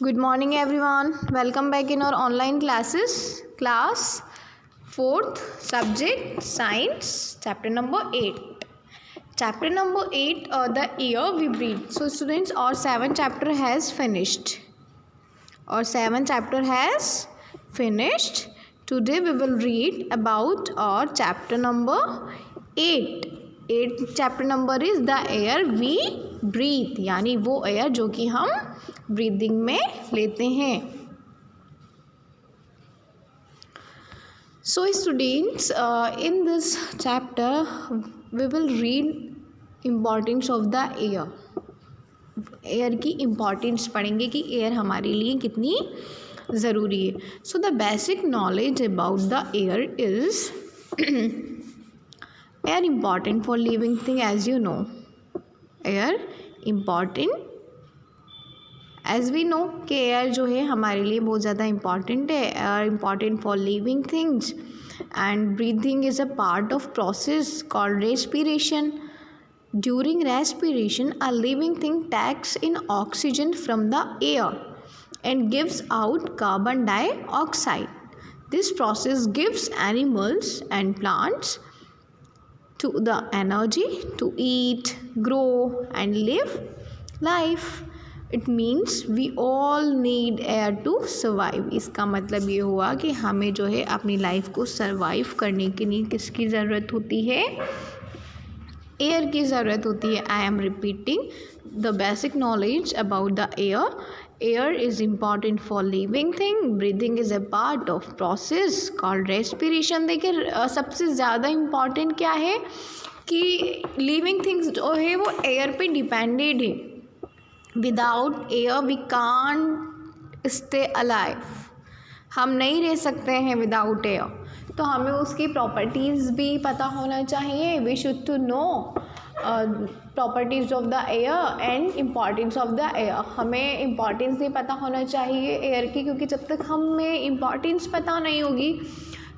Good morning everyone. Welcome back in our online classes. Class 4th subject science chapter number 8. Chapter number 8 the air we breathe. So students our 7th chapter has finished. Our 7th chapter has finished. Today we will read about our chapter number 8. 8th chapter number is the air we breathe, यानी वो air जो कि हम breathing में लेते हैं. So students in this chapter we will read importance of the air. Air की importance पढ़ेंगे कि एयर हमारे लिए कितनी ज़रूरी है. So the basic knowledge about the air is air important for living thing. As you know air important as we know कि air जो है हमारे लिए बहुत ज़्यादा इम्पॉर्टेंट है. Air important for living things and breathing is a part of process called respiration. During respiration, a living thing takes in oxygen from the air and gives out carbon dioxide. This process gives animals and plants to the energy to eat, grow and live life. It means we all need air to survive. इसका मतलब ये हुआ कि हमें जो है अपनी life को सर्वाइव करने के लिए किसकी ज़रूरत होती है? एयर की ज़रूरत होती है. I am repeating the basic knowledge about the air. Air is important for living thing. Breathing is a part of process called respiration. देखिए सबसे ज़्यादा इम्पॉर्टेंट क्या है कि लिविंग थिंग्स जो है वो एयर पे डिपेंडेड है. Without air we can't stay alive. हम नहीं रह सकते हैं विदाउट एयर. तो हमें उसकी प्रॉपर्टीज़ भी पता होना चाहिए. We should to know properties of the air and importance of the air. हमें इम्पॉर्टेंस भी पता होना चाहिए एयर की, क्योंकि जब तक हमें इम्पॉर्टेंस पता नहीं होगी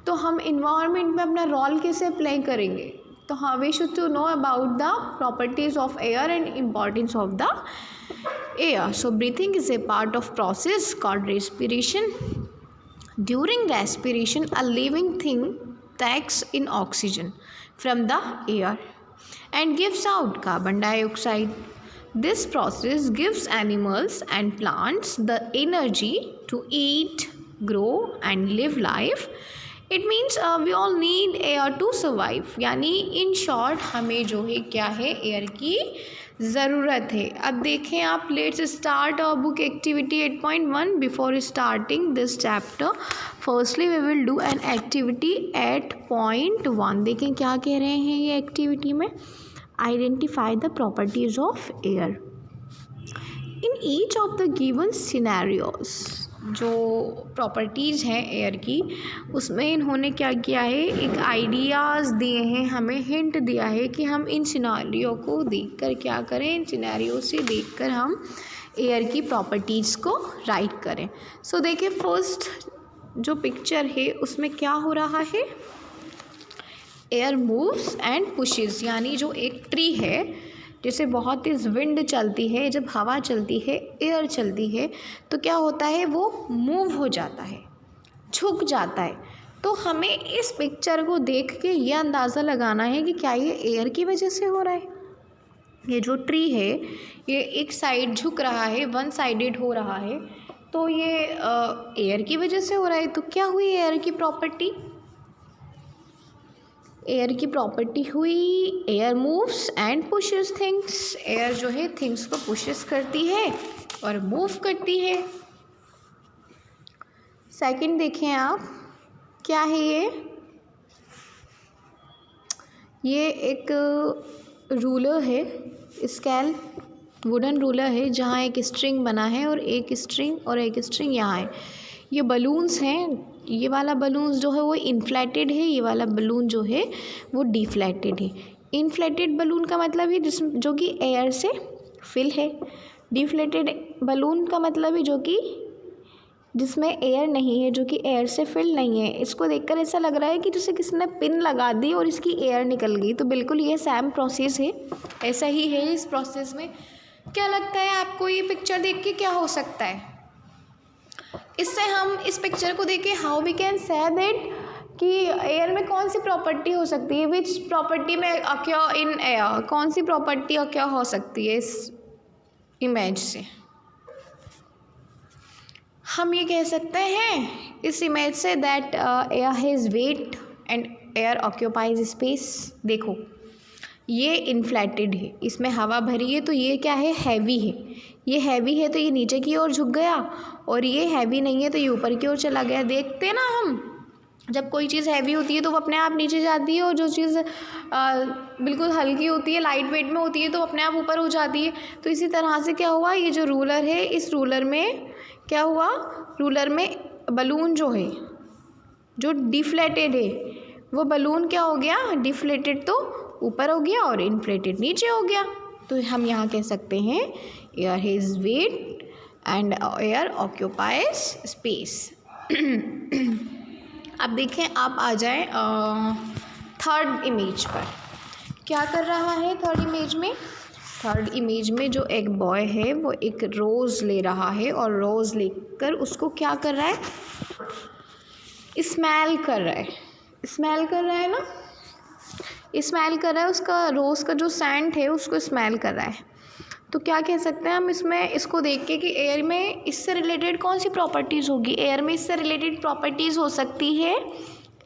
तो हम इन्वायरमेंट में अपना रोल कैसे प्ले करेंगे. तो हाँ, we should to know about the properties of air and importance of the air. So breathing is a part of process called respiration. During respiration, a living thing takes in oxygen from the air and gives out carbon dioxide. This process gives animals and plants the energy to eat, grow and live life. It means we all need air to survive. यानी in short हमें जो है क्या है, air की ज़रूरत है. अब देखें आप, let's start our book activity 8.1. Before starting this chapter firstly we will do an activity 8.1. देखें क्या कह रहे हैं ये एक्टिविटी में. Identify the properties of air in each of the given scenarios. जो प्रॉपर्टीज़ हैं एयर की, उसमें इन्होंने क्या किया है, एक आइडियाज़ दिए हैं, हमें हिंट दिया है कि हम इन सिनेरियो को देखकर क्या करें. इन सिनेरियो से देखकर हम एयर की प्रॉपर्टीज़ को राइट करें. सो देखिए फर्स्ट जो पिक्चर है उसमें क्या हो रहा है. Air moves and pushes. यानी जो एक ट्री है, जैसे बहुत तेज़ विंड चलती है, जब हवा चलती है, एयर चलती है, तो क्या होता है, वो मूव हो जाता है, झुक जाता है. तो हमें इस पिक्चर को देख के ये अंदाज़ा लगाना है कि क्या ये एयर की वजह से हो रहा है. ये जो ट्री है ये एक साइड झुक रहा है, वन साइडेड हो रहा है, तो ये एयर की वजह से हो रहा है. तो क्या हुई एयर की प्रॉपर्टी? एयर की प्रॉपर्टी हुई air moves and pushes things. Air जो है थिंग्स को पुशेस करती है और मूव करती है. सेकंड देखें आप, क्या है ये एक रूलर है, स्केल वुडन रूलर है, जहाँ एक स्ट्रिंग बना है और एक स्ट्रिंग यहाँ है. ये बलून्स हैं. ये वाला बलून्स जो है वो इन्फ्लेटेड है, ये वाला बलून जो है वो डिफ्लेटेड है. इन्फ्लेटेड बलून का मतलब है जो कि एयर से फिल है. डिफ्लेटेड बलून का मतलब है जो कि जिसमें एयर नहीं है, जो कि एयर से फिल नहीं है. इसको देखकर ऐसा लग रहा है कि जैसे किसी ने पिन लगा दी और इसकी एयर निकल गई. तो बिल्कुल ये सेम प्रोसेस है, ऐसा ही है इस प्रोसेस में. क्या लगता है आपको ये पिक्चर देख के क्या हो सकता है? इससे हम इस पिक्चर को देख के how we can say that कि एयर में कौन सी प्रॉपर्टी हो सकती है, विच प्रॉपर्टी में अक्योर इन एयर, कौन सी प्रॉपर्टी अक्योर हो सकती है इस इमेज से। हम ये कह सकते हैं इस इमेज से that air has wait and air occupies space. देखो ये इन्फ्लेटेड है, इसमें हवा भरी है, तो ये क्या है, हैवी है। ये हैवी है तो ये नीचे की ओर झुक गया, और ये हैवी नहीं है तो ये ऊपर की ओर चला गया। देखते हैं ना हम, जब कोई चीज़ हैवी होती है तो वो अपने आप नीचे जाती है, और जो चीज़ बिल्कुल हल्की होती है, लाइट वेट में होती है, तो अपने आप ऊपर हो जाती है। तो इसी तरह से क्या हुआ, ये जो रूलर है, इस रूलर में क्या हुआ, रूलर में बलून जो है, जो डिफ्लेटेड है, वो बलून क्या हो गया, डिफ्लेटेड तो ऊपर हो गया और इन्फ्लेटेड नीचे हो गया। तो हम यहाँ कह सकते हैं air has wait and air occupies space. अब देखें, आप आ जाएं थर्ड इमेज पर। क्या कर रहा है थर्ड इमेज में, थर्ड इमेज में जो एक बॉय है वो एक रोज़ ले रहा है, और रोज़ लेकर उसको क्या कर रहा है, स्मेल कर रहा है। स्मेल कर रहा है ना, स्मेल कर रहा है, उसका रोज़ का जो सेंट है उसको स्मेल कर रहा है। तो क्या कह सकते हैं हम इसमें, इसको देख के कि एयर में इससे रिलेटेड कौन सी प्रॉपर्टीज़ होगी। एयर में इससे रिलेटेड प्रॉपर्टीज़ हो सकती है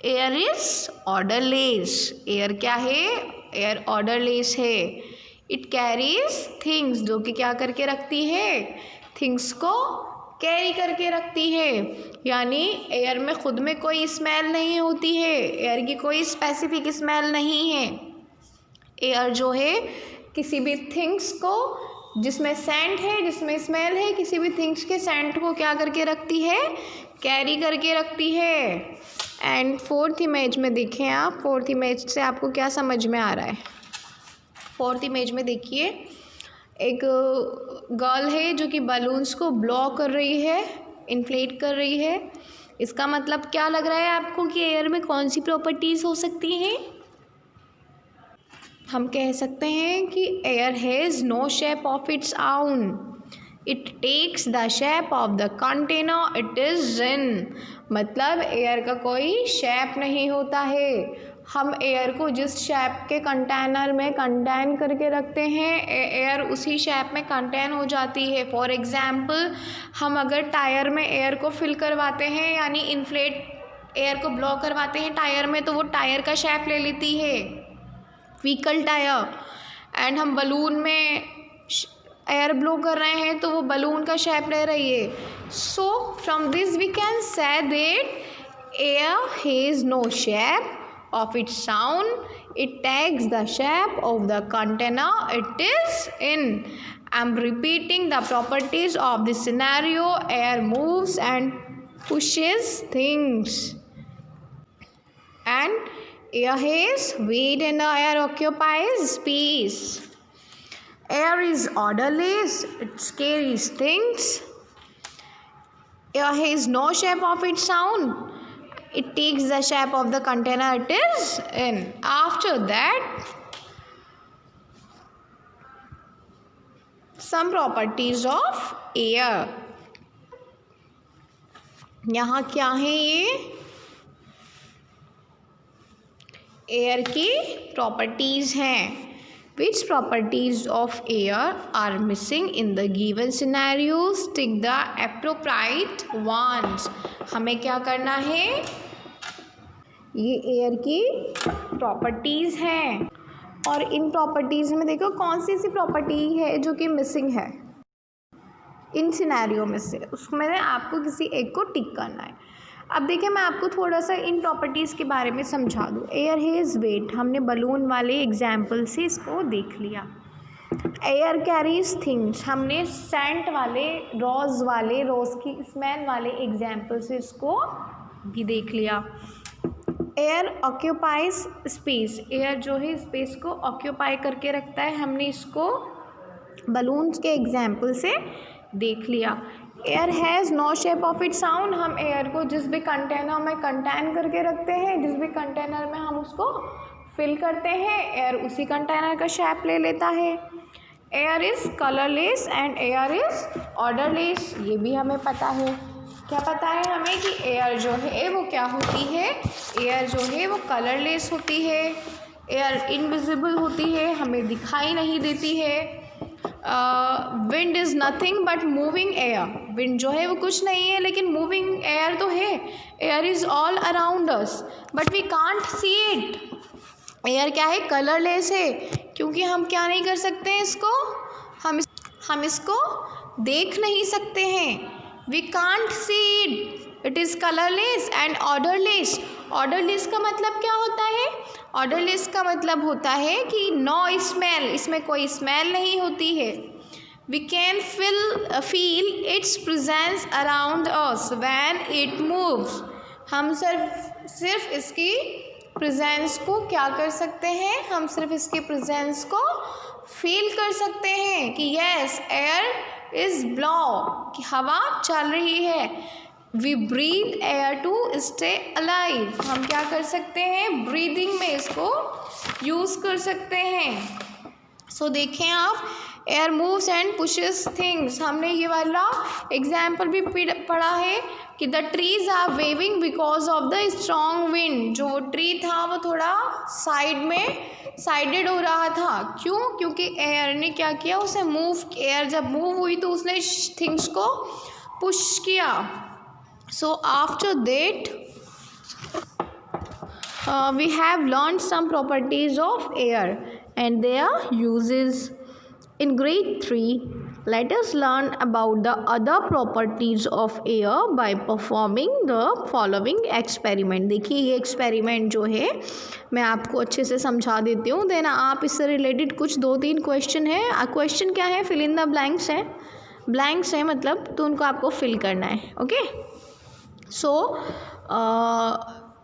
एयर इज़ ऑर्डरलेस। एयर क्या है, एयर ऑर्डरलेस है। इट कैरीज थिंग्स, जो कि क्या करके रखती है, थिंग्स को कैरी करके रखती है। यानी एयर में ख़ुद में कोई स्मेल नहीं होती है, एयर की कोई स्पेसिफिक स्मेल नहीं है। एयर जो है किसी भी थिंग्स को, जिसमें सेंट है, जिसमें स्मेल है, किसी भी थिंग्स के सेंट को क्या करके रखती है, कैरी करके रखती है। एंड फोर्थ इमेज में देखें आप, फोर्थ इमेज से आपको क्या समझ में आ रहा है। फोर्थ इमेज में देखिए, एक गर्ल है जो कि बलून्स को ब्लो कर रही है, इन्फ्लेट कर रही है। इसका मतलब क्या लग रहा है आपको कि एयर में कौन सी प्रॉपर्टीज़ हो सकती हैं। हम कह सकते हैं कि air has no shape of its own, it takes the shape of the container it is in. मतलब एयर का कोई शेप नहीं होता है, हम एयर को जिस शेप के कंटेनर में कंटेन करके रखते हैं, एयर उसी शेप में कंटेन हो जाती है। फॉर एग्ज़ाम्पल, हम अगर टायर में एयर को फिल करवाते हैं, यानी इन्फ्लेट एयर को ब्लो करवाते हैं टायर में, तो वो टायर का शेप ले लेती है, व्हीकल टायर। एंड हम बलून में एयर ब्लो कर रहे हैं तो वो बलून का शेप ले रही है। So from this we can say that air has no shape of its sound, it takes the shape of the container it is in. I'm repeating the properties of this scenario. Air moves and pushes things, and air has weight and air occupies space. Air is orderless, it carries things. Air has no shape of its own, it takes the shape of the container it is in. After that, some properties of air. यहाँ क्या है, ये air की properties हैं। Which properties of air are missing in the given scenarios? Tick the appropriate ones. हमें क्या करना है, ये एयर की प्रॉपर्टीज़ हैं, और इन प्रॉपर्टीज़ में देखो कौन सी ऐसी प्रॉपर्टी है जो कि मिसिंग है इन सिनेरियो में से, उसमें आपको किसी एक को टिक करना है। अब देखिए, मैं आपको थोड़ा सा इन प्रॉपर्टीज़ के बारे में समझा दूँ। एयर हैज़ वेट, हमने बलून वाले एग्जाम्पल से इसको देख लिया। एयर कैरीज थिंग्स, हमने सेंट वाले, रोज़ की स्मेल वाले एग्जाम्पल से इसको भी देख लिया। एयर ऑक्यूपाइज स्पेस, एयर जो है स्पेस को ऑक्यूपाई करके रखता है, हमने इसको बलून्स के एग्जाम्पल से देख लिया। Air has no shape of its own, हम एयर को जिस भी कंटेनर में कंटेन करके रखते हैं, जिस भी कंटेनर में हम उसको फिल करते हैं, एयर उसी कंटेनर का शेप ले लेता है। Air is colourless and air is odourless, ये भी हमें पता है। क्या पता है हमें कि एयर जो है वो क्या होती है, एयर जो है वो कलरलेस होती है, एयर इनविजिबल होती है, हमें दिखाई नहीं देती है। Wind is nothing but moving air, wind जो है वो कुछ नहीं है लेकिन मूविंग एयर तो है, air is all around us but we can't see it. Air क्या है, कलरलेस है, क्योंकि हम क्या नहीं कर सकते हैं इसको, हम इसको देख नहीं सकते हैं, we can't see it, it is colourless and orderless. Orderless का मतलब क्या होता है, ऑर्डरलेस का मतलब होता है कि नो स्मेल, इसमें कोई स्मेल नहीं होती है। We can feel its presence around us when it moves, हम सिर्फ इसकी प्रेजेंस को क्या कर सकते हैं, हम सिर्फ इसकी प्रेजेंस को फील कर सकते हैं कि यस एयर इज़ ब्लो, कि हवा चल रही है। We breathe air to stay alive, हम क्या कर सकते हैं, ब्रीदिंग में इसको यूज़ कर सकते हैं। सो देखें आप, air moves and pushes things, हमने ये वाला एग्जाम्पल भी पढ़ा है कि the trees are waving because of the strong wind, जो वो ट्री था वो थोड़ा साइडेड हो रहा था, क्यों, क्योंकि एयर ने क्या किया, उसे मूव, एयर जब मूव हुई तो उसने थिंग्स को पुश किया। So after that we have learned some properties of air and their uses. In grade 3, let us learn about the other properties of air by performing the following experiment. देखिए ये experiment जो है मैं आपको अच्छे से समझा देती हूँ, देन आप इससे रिलेटेड कुछ 2-3 क्वेश्चन है, क्वेश्चन क्या है, फिल इन द ब्लैंक्स है, ब्लैंक्स है मतलब, तो उनको आपको फिल करना है। Okay, so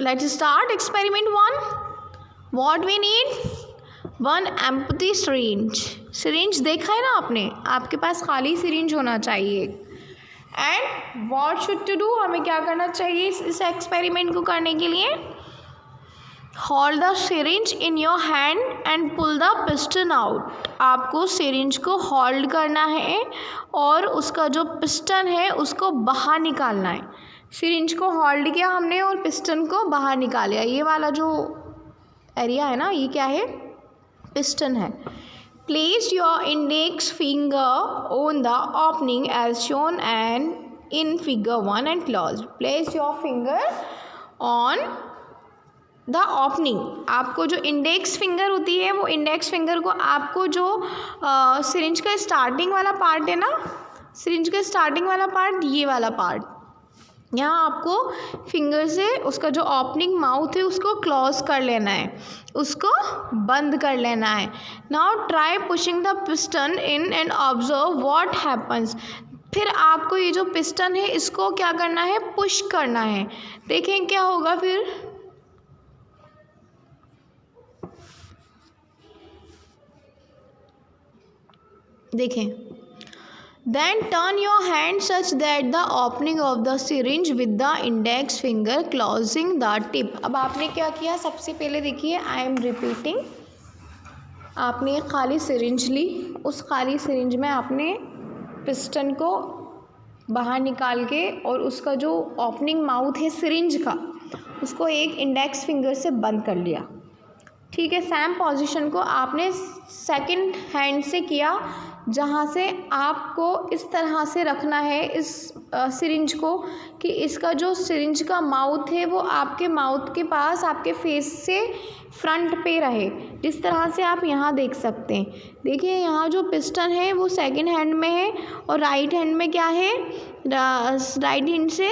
let's start experiment 1. What we need, 1 empty syringe. syringe देखा है ना आपने, आपके पास खाली syringe होना चाहिए। and what should to do, हमें क्या करना चाहिए इस एक्सपेरिमेंट को करने के लिए, hold the syringe in your hand and pull the piston out. आपको syringe को hold करना है और उसका जो पिस्टन है उसको बाहर निकालना है। सिरिंज को होल्ड किया हमने और पिस्टन को बाहर निकाला, ये वाला जो एरिया है ना, ये क्या है, पिस्टन है। Place your index finger on the opening as shown and in figure 1 and close. Place your finger on the opening, आपको जो इंडेक्स फिंगर होती है वो इंडेक्स फिंगर को आपको जो सिरिंज का स्टार्टिंग वाला पार्ट है ना, सिरिंज का स्टार्टिंग वाला पार्ट, ये वाला पार्ट, यहाँ आपको फिंगर से उसका जो ओपनिंग माउथ है उसको क्लोज कर लेना है, उसको बंद कर लेना है। Now try pushing the piston in and observe what happens. फिर आपको ये जो पिस्टन है इसको क्या करना है, पुश करना है, देखें क्या होगा फिर। देखें, then turn your hand such that the opening of the syringe with the index finger closing the tip. अब आपने क्या किया, सबसे पहले देखिए, I am repeating, आपने एक खाली सिरिंज ली, उस खाली सिरिंज में आपने पिस्टन को बाहर निकाल के और उसका जो ओपनिंग माउथ है सिरिंज का उसको एक इंडेक्स फिंगर से बंद कर लिया। ठीक है, सेम पोजीशन को आपने सेकंड हैंड से किया, जहाँ से आपको इस तरह से रखना है इस सिरिंज को कि इसका जो सिरिंज का माउथ है वो आपके माउथ के पास, आपके फेस से फ्रंट पे रहे, जिस तरह से आप यहाँ देख सकते हैं। देखिए यहाँ जो पिस्टन है वो सेकंड हैंड में है और राइट हैंड में क्या है, राइट हैंड से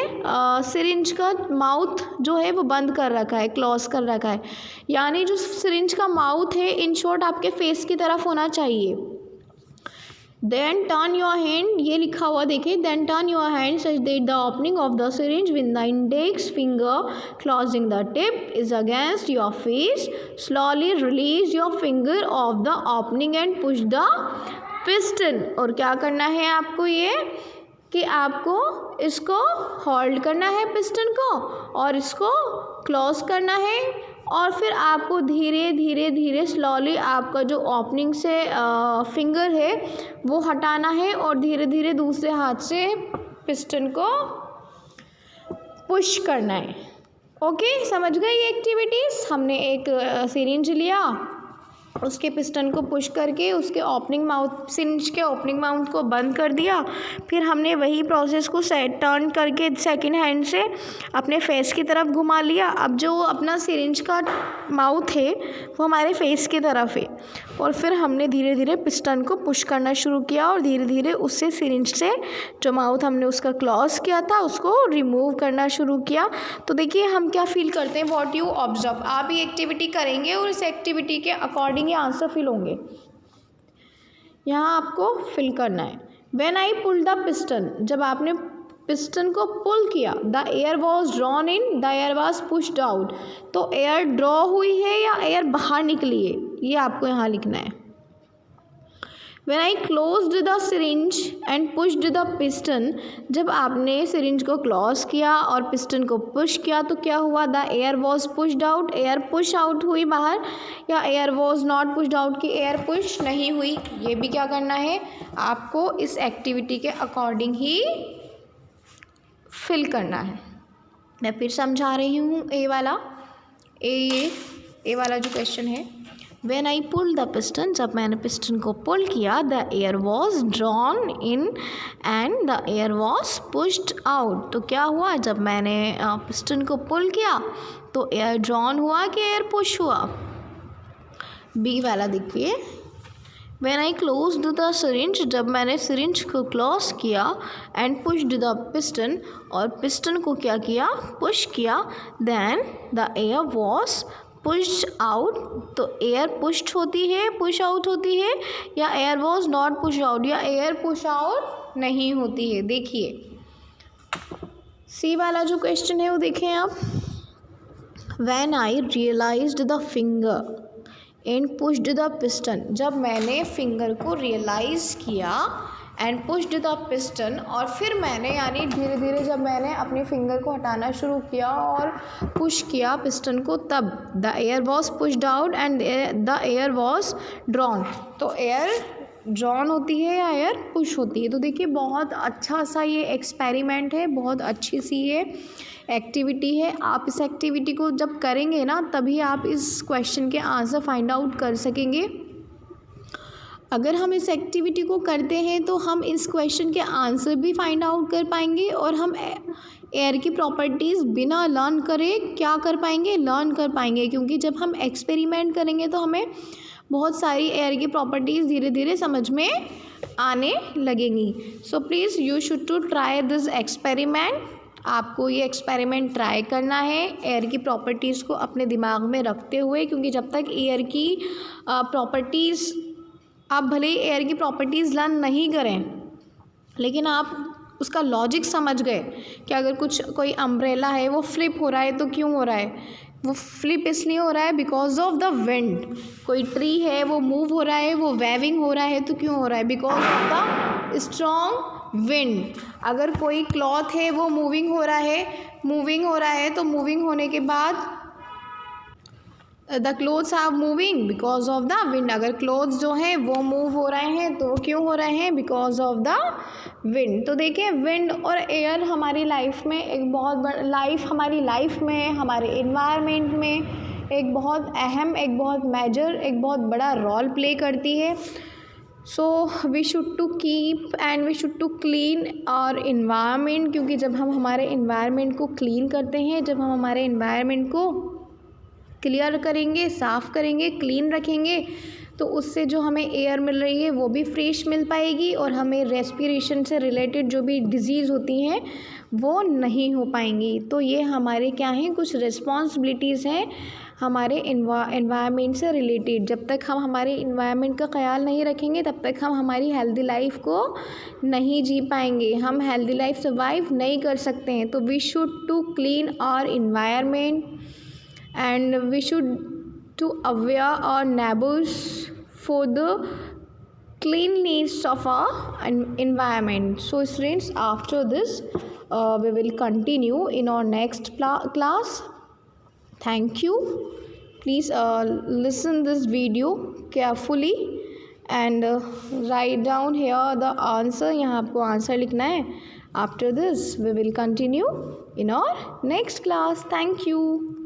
सिरिंज का माउथ जो है वो बंद कर रखा है, क्लोज कर रखा है, यानी जो सिरिंज का माउथ है इन शॉर्ट आपके फेस की तरफ होना चाहिए। Then turn your hand, ये लिखा हुआ देखिए, then turn your hand such that the opening of the syringe with the index finger closing the tip is against your face. Slowly release your finger of the opening and push the piston. और क्या करना है आपको, ये कि आपको इसको hold करना है पिस्टन को और इसको क्लोज करना है और फिर आपको धीरे धीरे धीरे स्लोली आपका जो ओपनिंग से फिंगर है वो हटाना है और धीरे धीरे दूसरे हाथ से पिस्टन को पुश करना है। ओके, समझ गए ये एक्टिविटीज़। हमने एक सिरिंज लिया, उसके पिस्टन को पुश करके उसके ओपनिंग माउथ, सिरिंज के ओपनिंग माउथ को बंद कर दिया। फिर हमने वही प्रोसेस को टर्न करके सेकंड हैंड से अपने फेस की तरफ घुमा लिया। अब जो अपना सिरिंज का माउथ है वो हमारे फेस की तरफ है, और फिर हमने धीरे धीरे पिस्टन को पुश करना शुरू किया और धीरे धीरे उससे सिरिंज से जो माउथ हमने उसका क्लोज किया था उसको रिमूव करना शुरू किया। तो देखिए हम क्या फील करते हैं, व्हाट यू ऑब्जर्व। आप ये एक्टिविटी करेंगे और इस एक्टिविटी के अकॉर्डिंग ये आंसर फिल होंगे। यहाँ आपको फिल करना है। When I pull the piston, जब आपने पिस्टन को पुल किया, the air was drawn in, the air was pushed out. तो एयर ड्रॉ हुई है या एयर बाहर निकली है, ये आपको यहाँ लिखना है। When I closed the syringe and pushed the piston, जब आपने सिरिंज को क्लोज किया और पिस्टन को पुश किया तो क्या हुआ, the air was pushed out, air push out हुई बाहर, या air was not pushed out की एयर पुश नहीं हुई। ये भी क्या करना है, आपको इस एक्टिविटी के अकॉर्डिंग ही फिल करना है। मैं फिर समझा रही हूँ। ए वाला जो क्वेश्चन है, When I pulled the piston, जब मैंने पिस्टन को पुल किया, the air was drawn in and the air was pushed out। तो क्या हुआ, जब मैंने पिस्टन को पुल किया तो एयर ड्रॉन हुआ कि एयर पुश हुआ। बी वाला देखिए, When I closed the syringe, जब मैंने सिरिंज को क्लोज किया and pushed the piston, और पिस्टन को क्या किया, पुश किया, then the air was push out. तो एयर पुश्ड होती है, पुश आउट होती है, या air was not push out, या एयर पुश आउट नहीं होती है। देखिए सी वाला जो क्वेश्चन है वो देखें आप। When I realised the finger and pushed the piston, जब मैंने फिंगर को रियलाइज़ किया एंड पुश्ड द पिस्टन, और फिर मैंने यानी धीरे धीरे जब मैंने अपने फिंगर को हटाना शुरू किया और पुश किया पिस्टन को, तब the air was pushed out and the air was drawn. तो एयर ड्रॉन होती है या एयर पुश होती है। तो देखिए बहुत अच्छा सा ये एक्सपेरिमेंट है, बहुत अच्छी सी ये एक्टिविटी है। आप इस एक्टिविटी को जब करेंगे ना तभी आप इस क्वेश्चन के आंसर फाइंड आउट कर सकेंगे। अगर हम इस एक्टिविटी को करते हैं तो हम इस क्वेश्चन के आंसर भी फाइंड आउट कर पाएंगे, और हम एयर की प्रॉपर्टीज़ बिना लर्न करे क्या कर पाएंगे, लर्न कर पाएंगे। क्योंकि जब हम एक्सपेरिमेंट करेंगे तो हमें बहुत सारी एयर की प्रॉपर्टीज़ धीरे धीरे समझ में आने लगेंगी। So please you should to try this experiment. आपको ये एक्सपेरिमेंट ट्राई करना है एयर की प्रॉपर्टीज़ को अपने दिमाग में रखते हुए, क्योंकि जब तक एयर की प्रॉपर्टीज़, आप भले ही एयर की प्रॉपर्टीज़ लर्न नहीं करें लेकिन आप उसका लॉजिक समझ गए कि अगर कोई अम्ब्रेला है वो फ्लिप हो रहा है तो क्यों हो रहा है, वो फ्लिप इसलिए हो रहा है बिकॉज ऑफ द विंड। कोई ट्री है वो मूव हो रहा है, वो वेविंग हो रहा है तो क्यों हो रहा है, because of the strong wind. अगर कोई क्लॉथ है वो मूविंग हो रहा है तो मूविंग होने के बाद the clothes are moving because of the wind. अगर क्लोथ्स जो हैं वो मूव हो रहे हैं तो क्यों हो रहे हैं, बिकॉज ऑफ द विंड। तो देखिए विंड और एयर हमारी लाइफ में एक बहुत हमारी लाइफ में, हमारे इन्वायरमेंट में एक बहुत अहम, एक बहुत मेजर, एक बहुत बड़ा रोल प्ले करती है। So we should to keep and we should to clean our environment, क्योंकि जब हम हमारे इन्वायरमेंट को क्लीन करते हैं, जब हम हमारे इन्वायरमेंट को क्लियर करेंगे, साफ़ करेंगे, क्लीन रखेंगे, तो उससे जो हमें एयर मिल रही है वो भी फ्रेश मिल पाएगी, और हमें रेस्पिरेशन से रिलेटेड जो भी डिजीज़ होती हैं वो नहीं हो पाएंगी। तो ये हमारे क्या हैं, कुछ रिस्पॉन्सिबिलिटीज़ हैं हमारे इन्वायरमेंट से रिलेटेड। जब तक हम हमारे इन्वायरमेंट का ख्याल नहीं रखेंगे तब तक हम हमारी हेल्दी लाइफ को नहीं जी पाएंगे, हम हेल्दी लाइफ सर्वाइव नहीं कर सकते हैं। तो we should to clean our environment and we should to aware our neighbors for the cleanliness of our environment. So students, after this we will continue in our next class. Thank you. Please listen this video carefully and write down here the answer. यहाँ आपको answer लिखना है। After this, we will continue in our next class. Thank you.